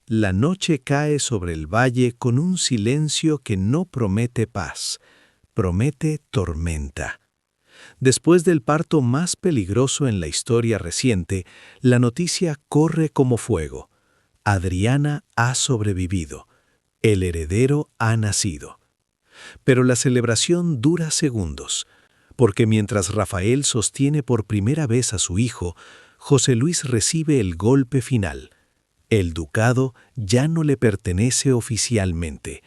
La noche cae sobre el valle con un silencio que no promete paz, promete tormenta. Después del parto más peligroso en la historia reciente, la noticia corre como fuego. Adriana ha sobrevivido. El heredero ha nacido. Pero la celebración dura segundos, porque mientras Rafael sostiene por primera vez a su hijo, José Luis recibe el golpe final. El ducado ya no le pertenece oficialmente.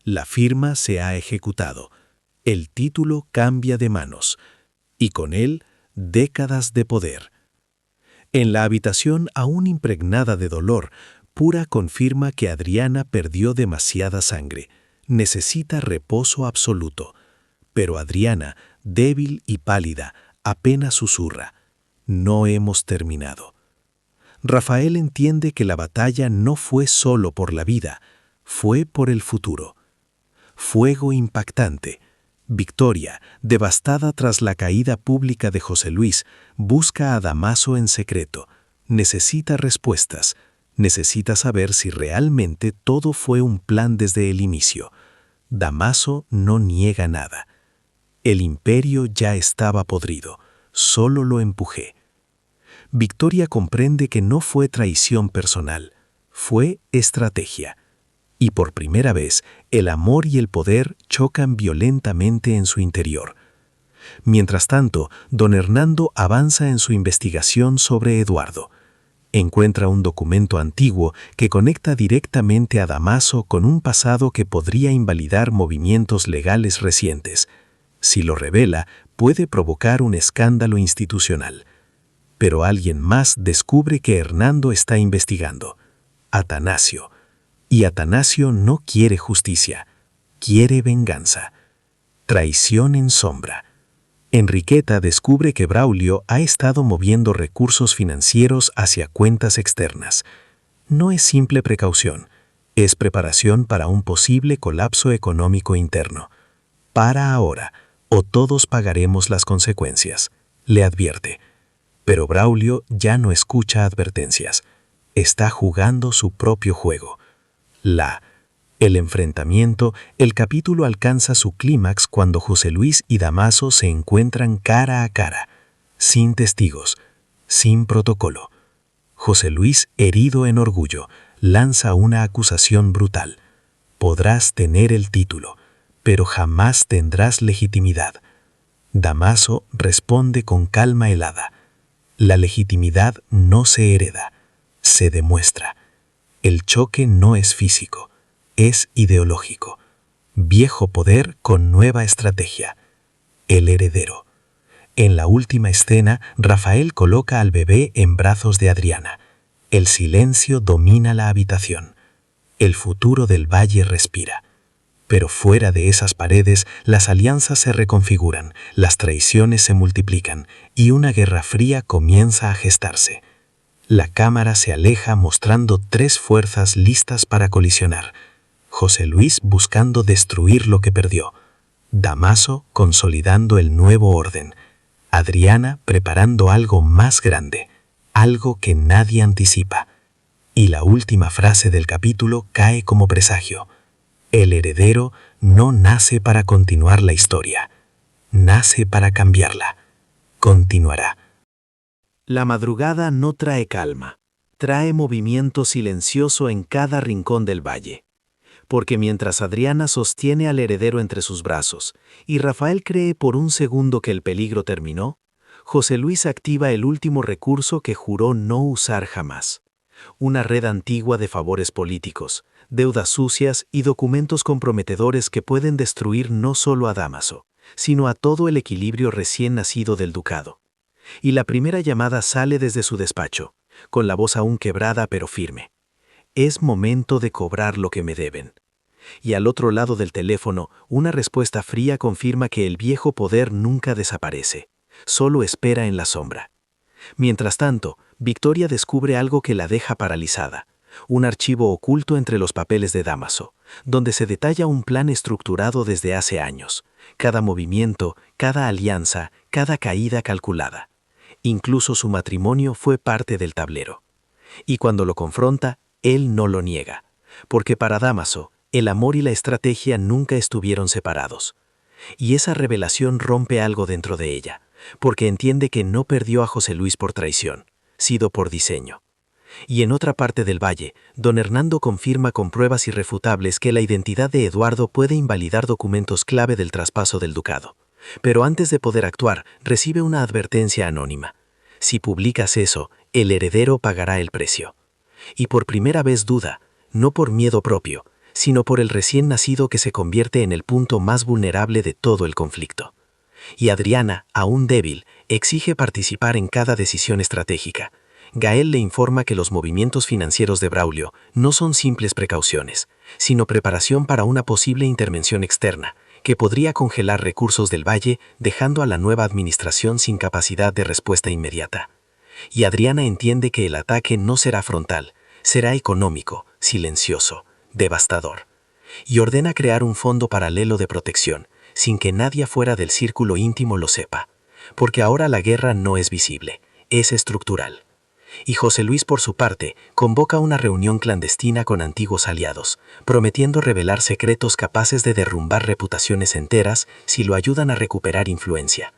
La firma se ha ejecutado. El título cambia de manos. Y con él, décadas de poder. En la habitación aún impregnada de dolor, Pura confirma que Adriana perdió demasiada sangre. Necesita reposo absoluto. Pero Adriana, débil y pálida, apenas susurra: no hemos terminado. Rafael entiende que la batalla no fue solo por la vida, fue por el futuro. Fuego impactante. Victoria, devastada tras la caída pública de José Luis, busca a Dámaso en secreto. Necesita respuestas. Necesita saber si realmente todo fue un plan desde el inicio. Dámaso no niega nada. El imperio ya estaba podrido. Solo lo empujé. Victoria comprende que no fue traición personal. Fue estrategia. Y por primera vez, el amor y el poder chocan violentamente en su interior. Mientras tanto, don Hernando avanza en su investigación sobre Eduardo. Encuentra un documento antiguo que conecta directamente a Dámaso con un pasado que podría invalidar movimientos legales recientes. Si lo revela, puede provocar un escándalo institucional. Pero alguien más descubre que Hernando está investigando: Atanasio. Y Atanasio no quiere justicia, quiere venganza. Traición en sombra. Enriqueta descubre que Braulio ha estado moviendo recursos financieros hacia cuentas externas. No es simple precaución, es preparación para un posible colapso económico interno. Para ahora, o todos pagaremos las consecuencias, le advierte. Pero Braulio ya no escucha advertencias. Está jugando su propio juego. El enfrentamiento, el capítulo alcanza su clímax cuando José Luis y Dámaso se encuentran cara a cara, sin testigos, sin protocolo. José Luis, herido en orgullo, lanza una acusación brutal: podrás tener el título, pero jamás tendrás legitimidad. Dámaso responde con calma helada: la legitimidad no se hereda, se demuestra. El choque no es físico, es ideológico. Viejo poder con nueva estrategia. El heredero. En la última escena, Rafael coloca al bebé en brazos de Adriana. El silencio domina la habitación. El futuro del valle respira. Pero fuera de esas paredes, las alianzas se reconfiguran, las traiciones se multiplican y una guerra fría comienza a gestarse. La cámara se aleja mostrando tres fuerzas listas para colisionar. José Luis buscando destruir lo que perdió. Dámaso consolidando el nuevo orden. Adriana preparando algo más grande, algo que nadie anticipa. Y la última frase del capítulo cae como presagio: el heredero no nace para continuar la historia, nace para cambiarla. Continuará. La madrugada no trae calma, trae movimiento silencioso en cada rincón del valle. Porque mientras Adriana sostiene al heredero entre sus brazos y Rafael cree por un segundo que el peligro terminó, José Luis activa el último recurso que juró no usar jamás: una red antigua de favores políticos, deudas sucias y documentos comprometedores que pueden destruir no solo a Dámaso, sino a todo el equilibrio recién nacido del ducado. Y la primera llamada sale desde su despacho, con la voz aún quebrada pero firme: es momento de cobrar lo que me deben. Y al otro lado del teléfono, una respuesta fría confirma que el viejo poder nunca desaparece, solo espera en la sombra. Mientras tanto, Victoria descubre algo que la deja paralizada: un archivo oculto entre los papeles de Dámaso, donde se detalla un plan estructurado desde hace años, cada movimiento, cada alianza, cada caída calculada. Incluso su matrimonio fue parte del tablero. Y cuando lo confronta, Él no lo niega, porque para Dámaso, el amor y la estrategia nunca estuvieron separados. Y esa revelación rompe algo dentro de ella, porque entiende que no perdió a José Luis por traición, sino por diseño. Y en otra parte del valle, don Hernando confirma con pruebas irrefutables que la identidad de Eduardo puede invalidar documentos clave del traspaso del ducado. Pero antes de poder actuar, recibe una advertencia anónima. Si publicas eso, el heredero pagará el precio. Y por primera vez duda, no por miedo propio, sino por el recién nacido que se convierte en el punto más vulnerable de todo el conflicto. Y Adriana, aún débil, exige participar en cada decisión estratégica. Gael le informa que los movimientos financieros de Braulio no son simples precauciones, sino preparación para una posible intervención externa, que podría congelar recursos del valle, dejando a la nueva administración sin capacidad de respuesta inmediata. Y Adriana entiende que el ataque no será frontal, será económico, silencioso, devastador. Y ordena crear un fondo paralelo de protección, sin que nadie fuera del círculo íntimo lo sepa, porque ahora la guerra no es visible, es estructural. Y José Luis, por su parte, convoca una reunión clandestina con antiguos aliados, prometiendo revelar secretos capaces de derrumbar reputaciones enteras si lo ayudan a recuperar influencia.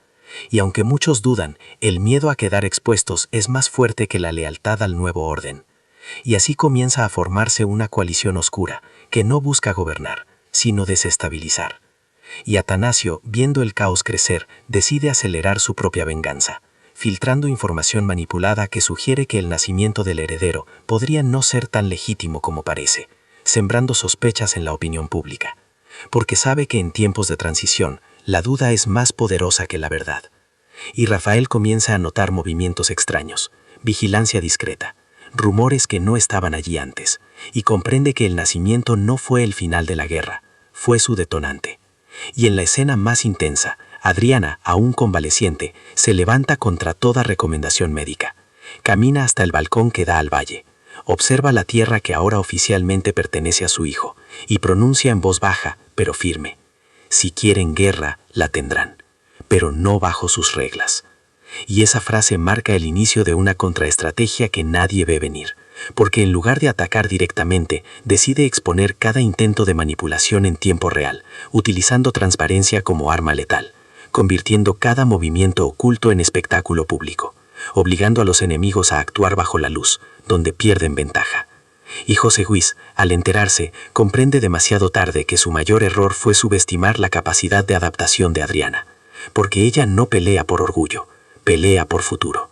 Y aunque muchos dudan, el miedo a quedar expuestos es más fuerte que la lealtad al nuevo orden. Y así comienza a formarse una coalición oscura, que no busca gobernar, sino desestabilizar. Y Atanasio, viendo el caos crecer, decide acelerar su propia venganza, filtrando información manipulada que sugiere que el nacimiento del heredero podría no ser tan legítimo como parece, sembrando sospechas en la opinión pública. Porque sabe que en tiempos de transición, la duda es más poderosa que la verdad. Y Rafael comienza a notar movimientos extraños, vigilancia discreta, rumores que no estaban allí antes, y comprende que el nacimiento no fue el final de la guerra, fue su detonante. Y en la escena más intensa, Adriana, aún convaleciente, se levanta contra toda recomendación médica. Camina hasta el balcón que da al valle. Observa la tierra que ahora oficialmente pertenece a su hijo y pronuncia en voz baja, pero firme: si quieren guerra, la tendrán, pero no bajo sus reglas. Y esa frase marca el inicio de una contraestrategia que nadie ve venir, porque en lugar de atacar directamente, decide exponer cada intento de manipulación en tiempo real, utilizando transparencia como arma letal, convirtiendo cada movimiento oculto en espectáculo público, obligando a los enemigos a actuar bajo la luz, donde pierden ventaja. Y José Luis, al enterarse, comprende demasiado tarde que su mayor error fue subestimar la capacidad de adaptación de Adriana, porque ella no pelea por orgullo, pelea por futuro.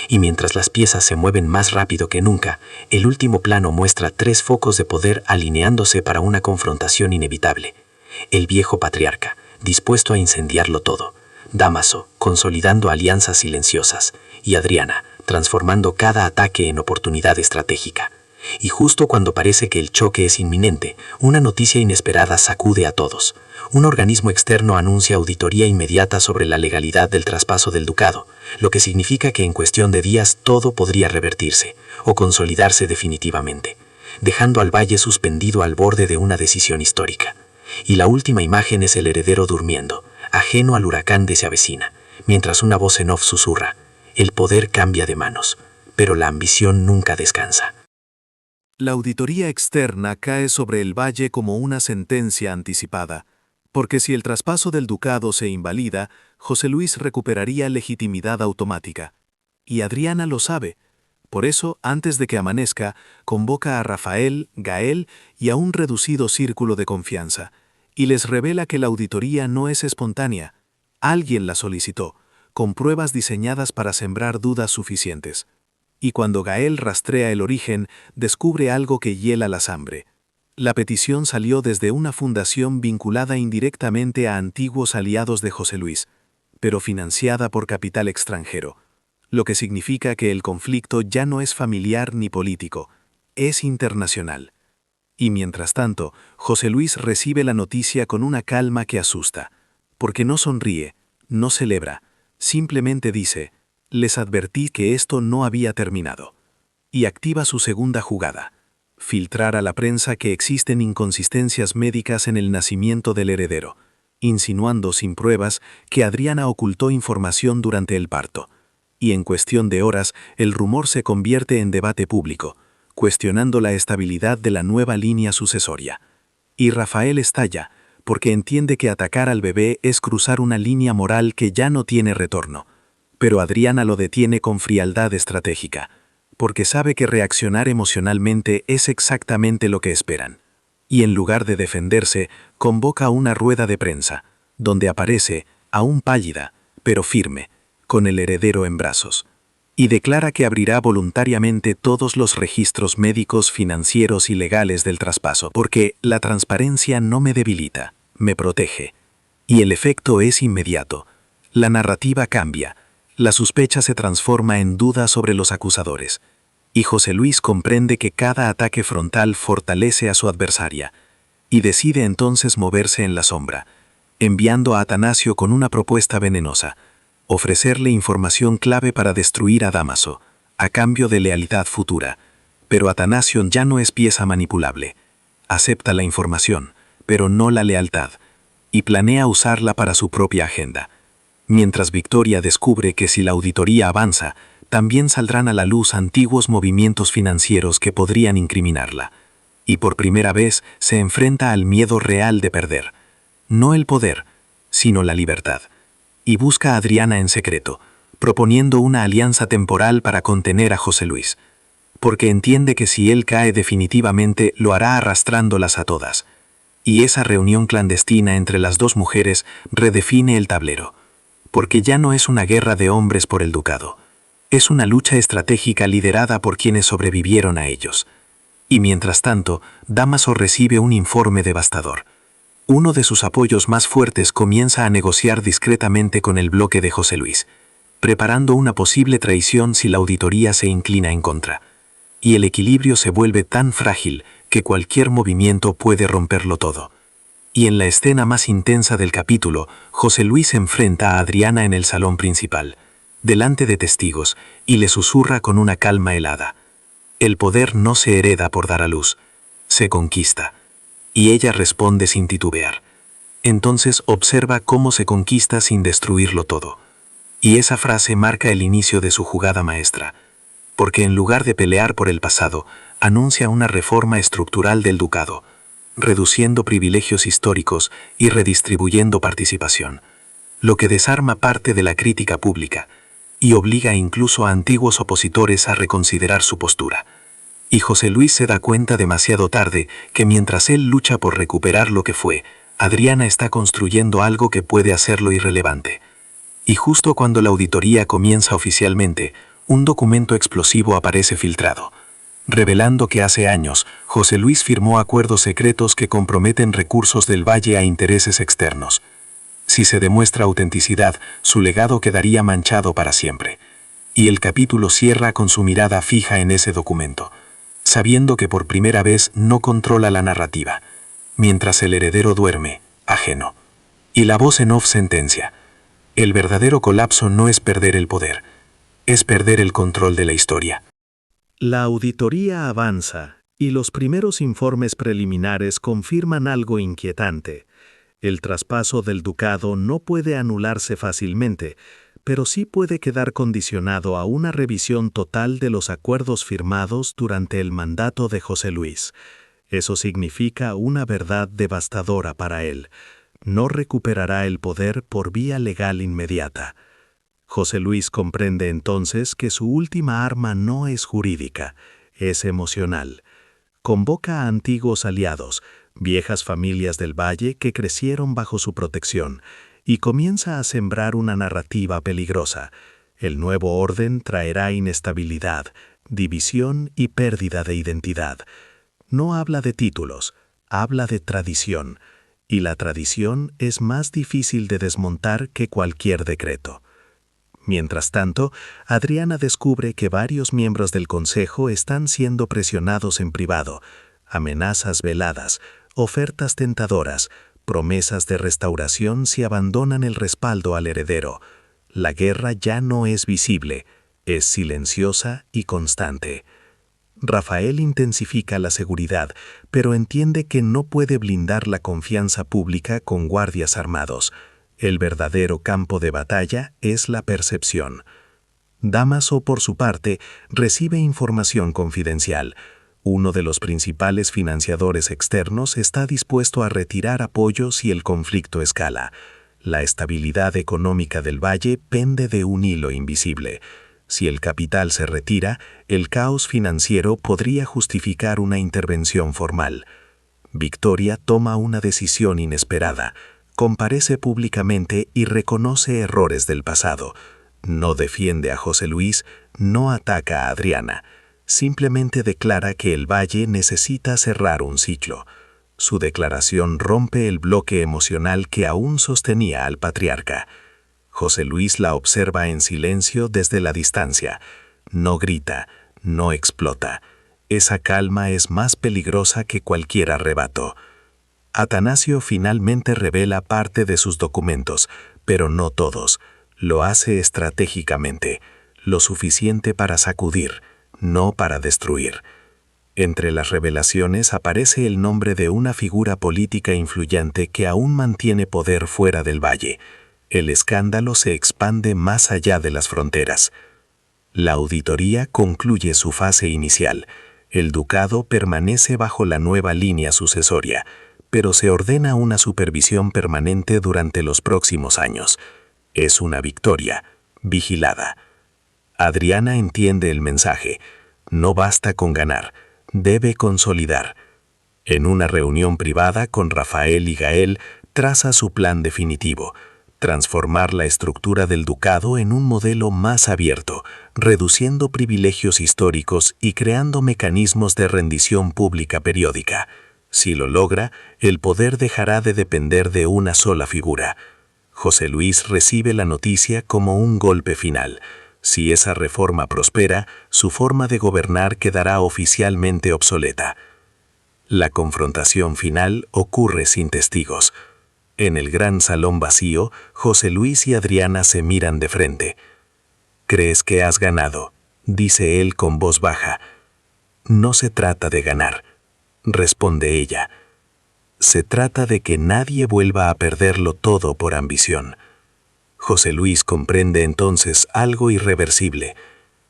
Y mientras las piezas se mueven más rápido que nunca, el último plano muestra 3 focos de poder alineándose para una confrontación inevitable. El viejo patriarca, dispuesto a incendiarlo todo; Dámaso, consolidando alianzas silenciosas; y Adriana, transformando cada ataque en oportunidad estratégica. Y justo cuando parece que el choque es inminente, una noticia inesperada sacude a todos. Un organismo externo anuncia auditoría inmediata sobre la legalidad del traspaso del ducado, lo que significa que en cuestión de días todo podría revertirse o consolidarse definitivamente, dejando al valle suspendido al borde de una decisión histórica. Y la última imagen es el heredero durmiendo, ajeno al huracán que se avecina, mientras una voz en off susurra: el poder cambia de manos, pero la ambición nunca descansa. La auditoría externa cae sobre el valle como una sentencia anticipada, porque si el traspaso del ducado se invalida, José Luis recuperaría legitimidad automática. Y Adriana lo sabe. Por eso, antes de que amanezca, convoca a Rafael, Gael y a un reducido círculo de confianza, y les revela que la auditoría no es espontánea. Alguien la solicitó, con pruebas diseñadas para sembrar dudas suficientes. Y cuando Gael rastrea el origen, descubre algo que hiela la sangre. La petición salió desde una fundación vinculada indirectamente a antiguos aliados de José Luis, pero financiada por capital extranjero, lo que significa que el conflicto ya no es familiar ni político, es internacional. Y mientras tanto, José Luis recibe la noticia con una calma que asusta, porque no sonríe, no celebra, simplemente dice: les advertí que esto no había terminado. Y activa su segunda jugada: filtrar a la prensa que existen inconsistencias médicas en el nacimiento del heredero, insinuando sin pruebas que Adriana ocultó información durante el parto. Y en cuestión de horas, el rumor se convierte en debate público, cuestionando la estabilidad de la nueva línea sucesoria. Y Rafael estalla, porque entiende que atacar al bebé es cruzar una línea moral que ya no tiene retorno. Pero Adriana lo detiene con frialdad estratégica, porque sabe que reaccionar emocionalmente es exactamente lo que esperan. Y en lugar de defenderse, convoca una rueda de prensa, donde aparece, aún pálida, pero firme, con el heredero en brazos, y declara que abrirá voluntariamente todos los registros médicos, financieros y legales del traspaso, porque la transparencia no me debilita, me protege. Y el efecto es inmediato. La narrativa cambia. La sospecha se transforma en duda sobre los acusadores. Y José Luis comprende que cada ataque frontal fortalece a su adversaria, y decide entonces moverse en la sombra, enviando a Atanasio con una propuesta venenosa: ofrecerle información clave para destruir a Dámaso, a cambio de lealtad futura. Pero Atanasio ya no es pieza manipulable. Acepta la información, pero no la lealtad, y planea usarla para su propia agenda. Mientras Victoria descubre que si la auditoría avanza, también saldrán a la luz antiguos movimientos financieros que podrían incriminarla. Y por primera vez se enfrenta al miedo real de perder. No el poder, sino la libertad. Y busca a Adriana en secreto, proponiendo una alianza temporal para contener a José Luis. Porque entiende que si él cae definitivamente, lo hará arrastrándolas a todas. Y esa reunión clandestina entre las dos mujeres redefine el tablero. Porque ya no es una guerra de hombres por el ducado. Es una lucha estratégica liderada por quienes sobrevivieron a ellos. Y mientras tanto, Dámaso recibe un informe devastador. Uno de sus apoyos más fuertes comienza a negociar discretamente con el bloque de José Luis, preparando una posible traición si la auditoría se inclina en contra. Y el equilibrio se vuelve tan frágil que cualquier movimiento puede romperlo todo. Y en la escena más intensa del capítulo, José Luis enfrenta a Adriana en el salón principal, delante de testigos, y le susurra con una calma helada: el poder no se hereda por dar a luz, se conquista. Y ella responde sin titubear. Entonces observa cómo se conquista sin destruirlo todo. Y esa frase marca el inicio de su jugada maestra, porque en lugar de pelear por el pasado, anuncia una reforma estructural del ducado, reduciendo privilegios históricos y redistribuyendo participación, lo que desarma parte de la crítica pública y obliga incluso a antiguos opositores a reconsiderar su postura. Y José Luis se da cuenta demasiado tarde que mientras él lucha por recuperar lo que fue, Adriana está construyendo algo que puede hacerlo irrelevante. Y justo cuando la auditoría comienza oficialmente, un documento explosivo aparece filtrado, revelando que hace años José Luis firmó acuerdos secretos que comprometen recursos del Valle a intereses externos. Si se demuestra autenticidad, su legado quedaría manchado para siempre. Y el capítulo cierra con su mirada fija en ese documento, sabiendo que por primera vez no controla la narrativa, mientras el heredero duerme, ajeno. Y la voz en off sentencia: el verdadero colapso no es perder el poder, es perder el control de la historia. La auditoría avanza, y los primeros informes preliminares confirman algo inquietante. El traspaso del ducado no puede anularse fácilmente, pero sí puede quedar condicionado a una revisión total de los acuerdos firmados durante el mandato de José Luis. Eso significa una verdad devastadora para él. No recuperará el poder por vía legal inmediata. José Luis comprende entonces que su última arma no es jurídica, es emocional. Convoca a antiguos aliados, viejas familias del Valle que crecieron bajo su protección, y comienza a sembrar una narrativa peligrosa. El nuevo orden traerá inestabilidad, división y pérdida de identidad. No habla de títulos, habla de tradición, y la tradición es más difícil de desmontar que cualquier decreto. Mientras tanto, Adriana descubre que varios miembros del consejo están siendo presionados en privado, amenazas veladas, ofertas tentadoras, promesas de restauración si abandonan el respaldo al heredero. La guerra ya no es visible, es silenciosa y constante. Rafael intensifica la seguridad, pero entiende que no puede blindar la confianza pública con guardias armados. El verdadero campo de batalla es la percepción. Dámaso, por su parte, recibe información confidencial, Uno de los principales financiadores externos está dispuesto a retirar apoyo si el conflicto escala. La estabilidad económica del valle pende de un hilo invisible. Si el capital se retira, el caos financiero podría justificar una intervención formal. Victoria toma una decisión inesperada. Comparece públicamente y reconoce errores del pasado. No defiende a José Luis, no ataca a Adriana. Simplemente declara que el valle necesita cerrar un ciclo. Su declaración rompe el bloque emocional que aún sostenía al patriarca. José Luis la observa en silencio desde la distancia. No grita, no explota. Esa calma es más peligrosa que cualquier arrebato. Atanasio finalmente revela parte de sus documentos, pero no todos. Lo hace estratégicamente, lo suficiente para sacudir, no para destruir. Entre las revelaciones aparece el nombre de una figura política influyente que aún mantiene poder fuera del valle. El escándalo se expande más allá de las fronteras. La auditoría concluye su fase inicial. El ducado permanece bajo la nueva línea sucesoria, pero se ordena una supervisión permanente durante los próximos años. Es una victoria, vigilada. Adriana entiende el mensaje. No basta con ganar, debe consolidar. En una reunión privada con Rafael y Gael, traza su plan definitivo: transformar la estructura del ducado en un modelo más abierto, reduciendo privilegios históricos y creando mecanismos de rendición pública periódica. Si lo logra, el poder dejará de depender de una sola figura. José Luis recibe la noticia como un golpe final. Si esa reforma prospera, su forma de gobernar quedará oficialmente obsoleta. La confrontación final ocurre sin testigos. En el gran salón vacío, José Luis y Adriana se miran de frente. «¿Crees que has ganado?», dice él con voz baja. «No se trata de ganar», responde ella. «Se trata de que nadie vuelva a perderlo todo por ambición». José Luis comprende entonces algo irreversible.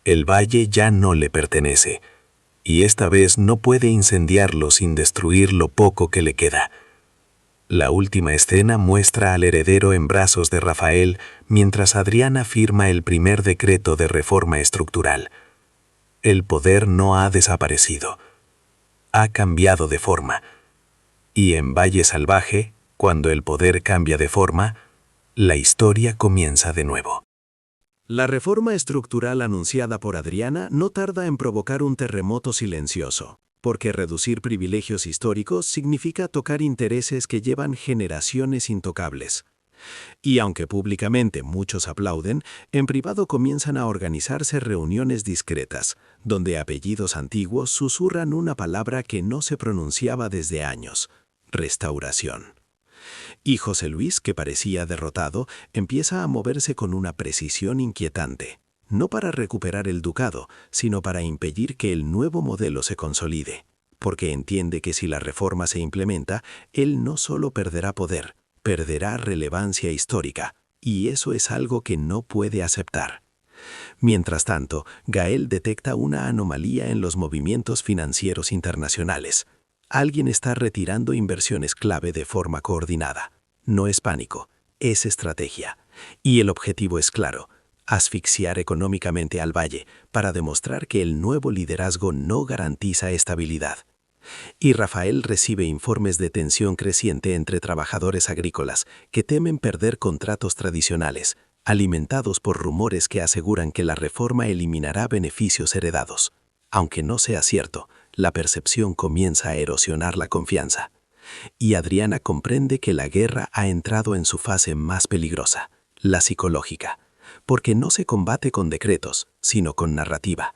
El valle ya no le pertenece, y esta vez no puede incendiarlo sin destruir lo poco que le queda. La última escena muestra al heredero en brazos de Rafael mientras Adriana firma el primer decreto de reforma estructural. El poder no ha desaparecido. Ha cambiado de forma. Y en Valle Salvaje, cuando el poder cambia de forma, la historia comienza de nuevo. La reforma estructural anunciada por Adriana no tarda en provocar un terremoto silencioso, porque reducir privilegios históricos significa tocar intereses que llevan generaciones intocables. Y aunque públicamente muchos aplauden, en privado comienzan a organizarse reuniones discretas, donde apellidos antiguos susurran una palabra que no se pronunciaba desde años: restauración. Y José Luis, que parecía derrotado, empieza a moverse con una precisión inquietante, no para recuperar el ducado, sino para impedir que el nuevo modelo se consolide, porque entiende que si la reforma se implementa, él no solo perderá poder, perderá relevancia histórica, y eso es algo que no puede aceptar. Mientras tanto, Gael detecta una anomalía en los movimientos financieros internacionales. Alguien está retirando inversiones clave de forma coordinada. No es pánico, es estrategia. Y el objetivo es claro: asfixiar económicamente al valle para demostrar que el nuevo liderazgo no garantiza estabilidad. Y Rafael recibe informes de tensión creciente entre trabajadores agrícolas que temen perder contratos tradicionales, alimentados por rumores que aseguran que la reforma eliminará beneficios heredados. Aunque no sea cierto, la percepción comienza a erosionar la confianza. Y Adriana comprende que la guerra ha entrado en su fase más peligrosa, la psicológica, porque no se combate con decretos, sino con narrativa.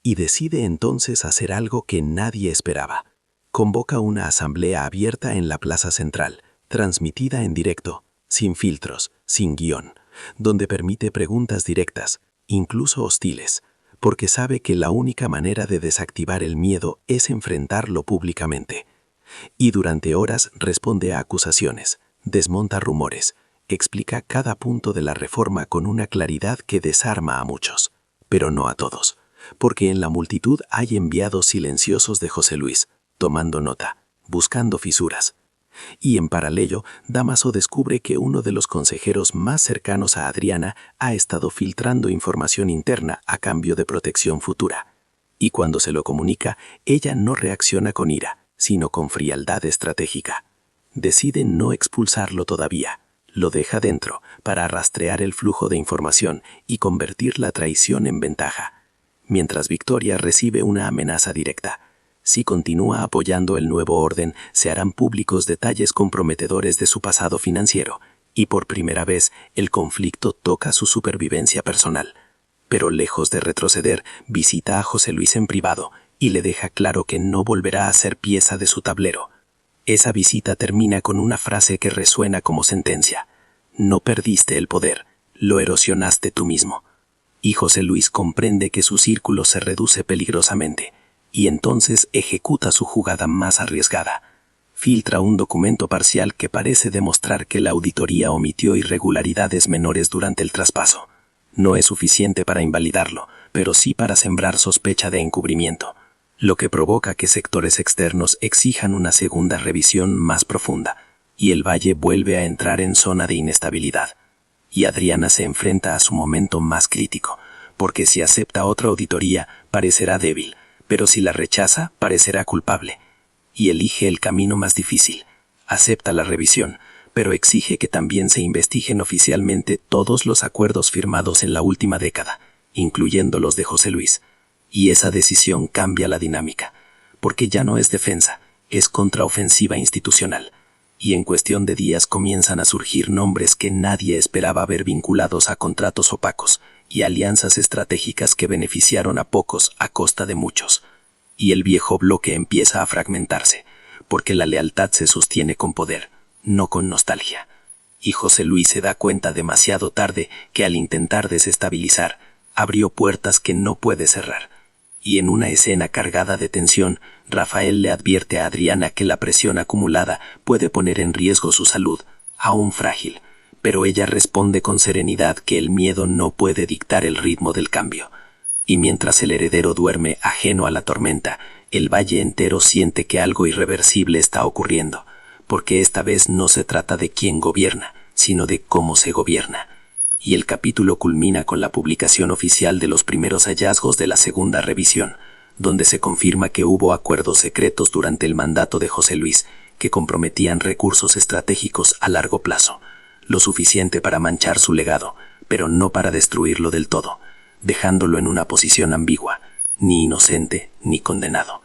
Y decide entonces hacer algo que nadie esperaba. Convoca una asamblea abierta en la plaza central, transmitida en directo, sin filtros, sin guión, donde permite preguntas directas, incluso hostiles, porque sabe que la única manera de desactivar el miedo es enfrentarlo públicamente. Y durante horas responde a acusaciones, desmonta rumores, explica cada punto de la reforma con una claridad que desarma a muchos, pero no a todos, porque en la multitud hay enviados silenciosos de José Luis, tomando nota, buscando fisuras. Y en paralelo, Dámaso descubre que uno de los consejeros más cercanos a Adriana ha estado filtrando información interna a cambio de protección futura. Y cuando se lo comunica, ella no reacciona con ira, sino con frialdad estratégica. Decide no expulsarlo todavía. Lo deja dentro para rastrear el flujo de información y convertir la traición en ventaja. Mientras Victoria recibe una amenaza directa. Si continúa apoyando el nuevo orden, se harán públicos detalles comprometedores de su pasado financiero, y por primera vez el conflicto toca su supervivencia personal. Pero lejos de retroceder, visita a José Luis en privado y le deja claro que no volverá a ser pieza de su tablero. Esa visita termina con una frase que resuena como sentencia. No perdiste el poder, lo erosionaste tú mismo. Y José Luis comprende que su círculo se reduce peligrosamente, y entonces ejecuta su jugada más arriesgada. Filtra un documento parcial que parece demostrar que la auditoría omitió irregularidades menores durante el traspaso. No es suficiente para invalidarlo, pero sí para sembrar sospecha de encubrimiento, lo que provoca que sectores externos exijan una segunda revisión más profunda, y el valle vuelve a entrar en zona de inestabilidad. Y Adriana se enfrenta a su momento más crítico, porque si acepta otra auditoría, parecerá débil, pero si la rechaza, parecerá culpable. Y elige el camino más difícil. Acepta la revisión, pero exige que también se investiguen oficialmente todos los acuerdos firmados en la última década, incluyendo los de José Luis. Y esa decisión cambia la dinámica, porque ya no es defensa, es contraofensiva institucional. Y en cuestión de días comienzan a surgir nombres que nadie esperaba ver vinculados a contratos opacos y alianzas estratégicas que beneficiaron a pocos a costa de muchos. Y el viejo bloque empieza a fragmentarse, porque la lealtad se sostiene con poder, no con nostalgia. Y José Luis se da cuenta demasiado tarde que al intentar desestabilizar, abrió puertas que no puede cerrar. Y en una escena cargada de tensión, Rafael le advierte a Adriana que la presión acumulada puede poner en riesgo su salud, aún frágil, pero ella responde con serenidad que el miedo no puede dictar el ritmo del cambio. Y mientras el heredero duerme ajeno a la tormenta, el valle entero siente que algo irreversible está ocurriendo, porque esta vez no se trata de quién gobierna, sino de cómo se gobierna. Y el capítulo culmina con la publicación oficial de los primeros hallazgos de la segunda revisión, donde se confirma que hubo acuerdos secretos durante el mandato de José Luis que comprometían recursos estratégicos a largo plazo, lo suficiente para manchar su legado, pero no para destruirlo del todo, dejándolo en una posición ambigua, ni inocente ni condenado.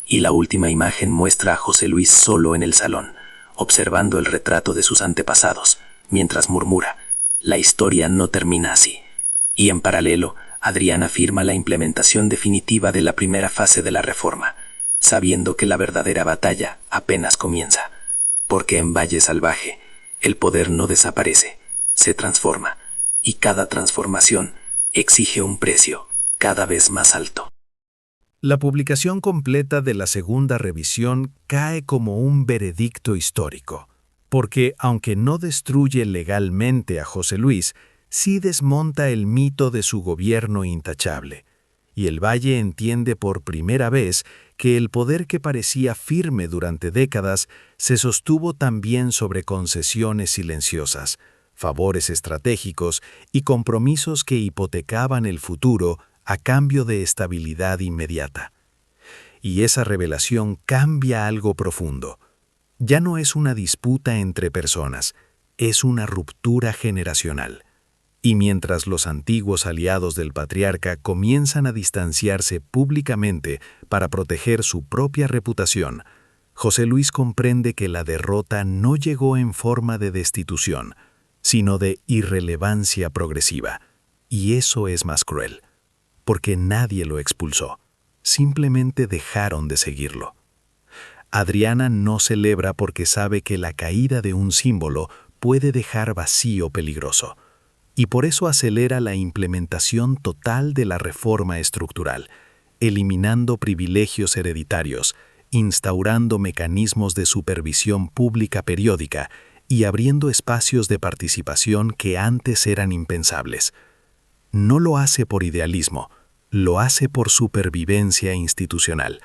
Y la última imagen muestra a José Luis solo en el salón, observando el retrato de sus antepasados, mientras murmura: la historia no termina así. Y en paralelo, Adriana firma la implementación definitiva de la primera fase de la reforma, sabiendo que la verdadera batalla apenas comienza. Porque en Valle Salvaje, el poder no desaparece, se transforma, y cada transformación exige un precio cada vez más alto. La publicación completa de la segunda revisión cae como un veredicto histórico, porque aunque no destruye legalmente a José Luis, sí desmonta el mito de su gobierno intachable, y el Valle entiende por primera vez que el poder que parecía firme durante décadas se sostuvo también sobre concesiones silenciosas, favores estratégicos y compromisos que hipotecaban el futuro a cambio de estabilidad inmediata. Y esa revelación cambia algo profundo. Ya no es una disputa entre personas, es una ruptura generacional. Y mientras los antiguos aliados del patriarca comienzan a distanciarse públicamente para proteger su propia reputación, José Luis comprende que la derrota no llegó en forma de destitución, sino de irrelevancia progresiva. Y eso es más cruel, porque nadie lo expulsó, simplemente dejaron de seguirlo. Adriana no celebra porque sabe que la caída de un símbolo puede dejar vacío peligroso, y por eso acelera la implementación total de la reforma estructural, eliminando privilegios hereditarios, instaurando mecanismos de supervisión pública periódica y abriendo espacios de participación que antes eran impensables. No lo hace por idealismo, Lo hace por supervivencia institucional,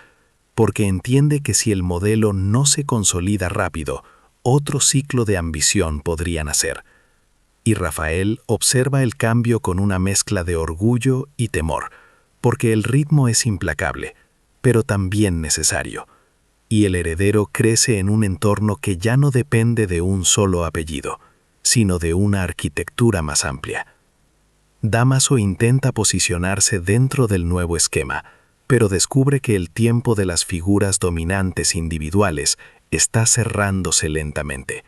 porque entiende que si el modelo no se consolida rápido, otro ciclo de ambición podría nacer. Y Rafael observa el cambio con una mezcla de orgullo y temor, porque el ritmo es implacable, pero también necesario. Y el heredero crece en un entorno que ya no depende de un solo apellido, sino de una arquitectura más amplia. Dámaso intenta posicionarse dentro del nuevo esquema, pero descubre que el tiempo de las figuras dominantes individuales está cerrándose lentamente.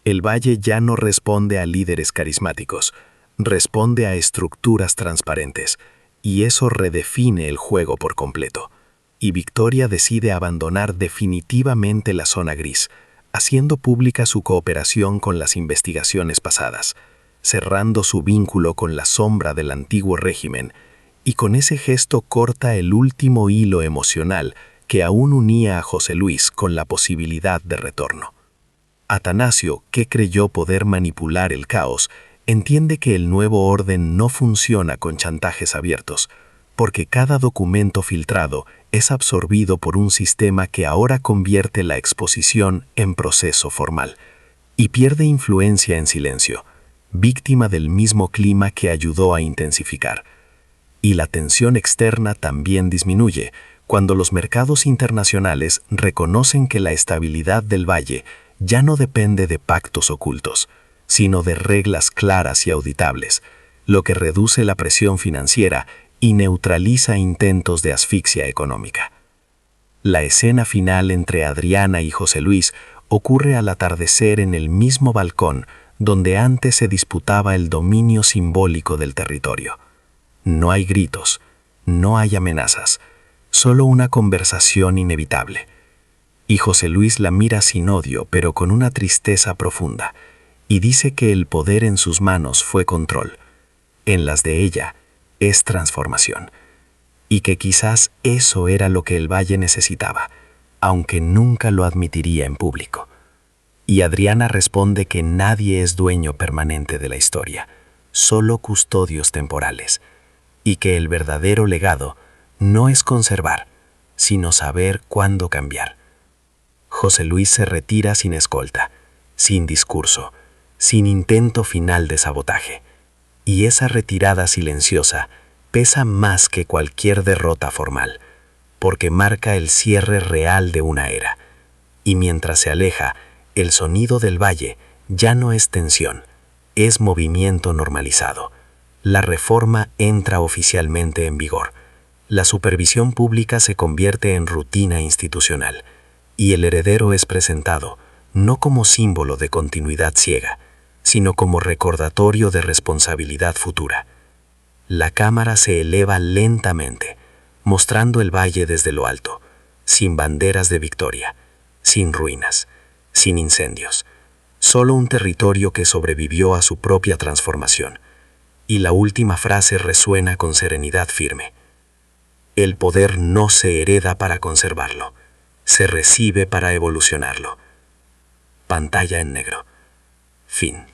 El valle ya no responde a líderes carismáticos, responde a estructuras transparentes, y eso redefine el juego por completo. Y Victoria decide abandonar definitivamente la zona gris, haciendo pública su cooperación con las investigaciones pasadas, cerrando su vínculo con la sombra del antiguo régimen, y con ese gesto corta el último hilo emocional que aún unía a José Luis con la posibilidad de retorno. Atanasio, que creyó poder manipular el caos, entiende que el nuevo orden no funciona con chantajes abiertos, porque cada documento filtrado es absorbido por un sistema que ahora convierte la exposición en proceso formal, y pierde influencia en silencio, víctima del mismo clima que ayudó a intensificar. Y la tensión externa también disminuye cuando los mercados internacionales reconocen que la estabilidad del valle ya no depende de pactos ocultos, sino de reglas claras y auditables, lo que reduce la presión financiera y neutraliza intentos de asfixia económica. La escena final entre Adriana y José Luis ocurre al atardecer en el mismo balcón donde antes se disputaba el dominio simbólico del territorio. No hay gritos, no hay amenazas, solo una conversación inevitable. Y José Luis la mira sin odio, pero con una tristeza profunda, y dice que el poder en sus manos fue control, en las de ella es transformación, y que quizás eso era lo que el valle necesitaba, aunque nunca lo admitiría en público. Y Adriana responde que nadie es dueño permanente de la historia, solo custodios temporales, y que el verdadero legado no es conservar, sino saber cuándo cambiar. José Luis se retira sin escolta, sin discurso, sin intento final de sabotaje, y esa retirada silenciosa pesa más que cualquier derrota formal, porque marca el cierre real de una era, y mientras se aleja, el sonido del valle ya no es tensión, es movimiento normalizado. La reforma entra oficialmente en vigor, la supervisión pública se convierte en rutina institucional, y el heredero es presentado no como símbolo de continuidad ciega, sino como recordatorio de responsabilidad futura. La cámara se eleva lentamente, mostrando el valle desde lo alto, sin banderas de victoria, sin ruinas, sin incendios, solo un territorio que sobrevivió a su propia transformación. Y la última frase resuena con serenidad firme. El poder no se hereda para conservarlo, se recibe para evolucionarlo. Pantalla en negro. Fin.